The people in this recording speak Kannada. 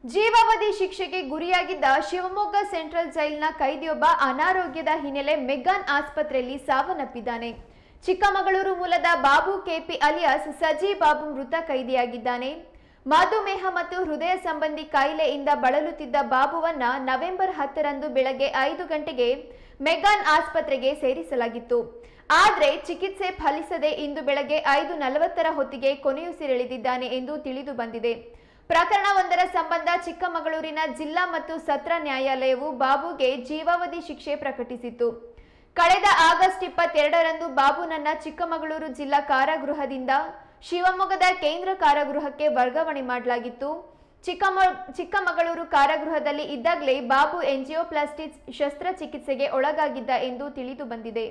ಜೀವಾವಧಿ ಶಿಕ್ಷೆಗೆ ಗುರಿಯಾಗಿದ್ದ ಶಿವಮೊಗ್ಗ ಸೆಂಟ್ರಲ್ ಜೈಲಿನ ಕೈದಿಯೊಬ್ಬ ಅನಾರೋಗ್ಯದ ಹಿನ್ನೆಲೆ ಮೆಗ್ಗಾನ್ ಆಸ್ಪತ್ರೆಯಲ್ಲಿ ಸಾವನ್ನಪ್ಪಿದ್ದಾನೆ. ಚಿಕ್ಕಮಗಳೂರು ಮೂಲದ ಬಾಬು ಕೆಪಿ ಅಲಿಯಾಸ್ ಸಜಿ ಬಾಬು ಮೃತ ಕೈದಿಯಾಗಿದ್ದಾನೆ. ಮಧುಮೇಹ ಮತ್ತು ಹೃದಯ ಸಂಬಂಧಿ ಕಾಯಿಲೆಯಿಂದ ಬಳಲುತ್ತಿದ್ದ ಬಾಬುವನ್ನ ನವೆಂಬರ್ 10ರಂದು ಬೆಳಗ್ಗೆ 5 ಗಂಟೆಗೆ ಮೆಗ್ಗಾನ್ ಆಸ್ಪತ್ರೆಗೆ ಸೇರಿಸಲಾಗಿತ್ತು. ಆದರೆ ಚಿಕಿತ್ಸೆ ಫಲಿಸದೆ ಇಂದು ಬೆಳಗ್ಗೆ 5:40ರ ಹೊತ್ತಿಗೆ ಕೊನೆಯುಸಿರೆಳೆದಿದ್ದಾನೆ ಎಂದು ತಿಳಿದು ಬಂದಿದೆ. ಪ್ರಕರಣವೊಂದರ ಸಂಬಂಧ ಚಿಕ್ಕಮಗಳೂರಿನ ಜಿಲ್ಲಾ ಮತ್ತು ಸತ್ರ ನ್ಯಾಯಾಲಯವು ಬಾಬುಗೆ ಜೀವಾವಧಿ ಶಿಕ್ಷೆ ಪ್ರಕಟಿಸಿತ್ತು. ಕಳೆದ ಆಗಸ್ಟ್ 22ರಂದು ಬಾಬುನನ್ನ ಚಿಕ್ಕಮಗಳೂರು ಜಿಲ್ಲಾ ಕಾರಾಗೃಹದಿಂದ ಶಿವಮೊಗ್ಗದ ಕೇಂದ್ರ ಕಾರಾಗೃಹಕ್ಕೆ ವರ್ಗಾವಣೆ ಮಾಡಲಾಗಿತ್ತು. ಚಿಕ್ಕಮಗಳೂರು ಕಾರಾಗೃಹದಲ್ಲಿ ಇದ್ದಾಗಲೇ ಬಾಬು ಎಂಜಿಯೋಪ್ಲಾಸ್ಟಿ ಶಸ್ತ್ರಚಿಕಿತ್ಸೆಗೆ ಒಳಗಾಗಿದ್ದ ಎಂದು ತಿಳಿದು ಬಂದಿದೆ.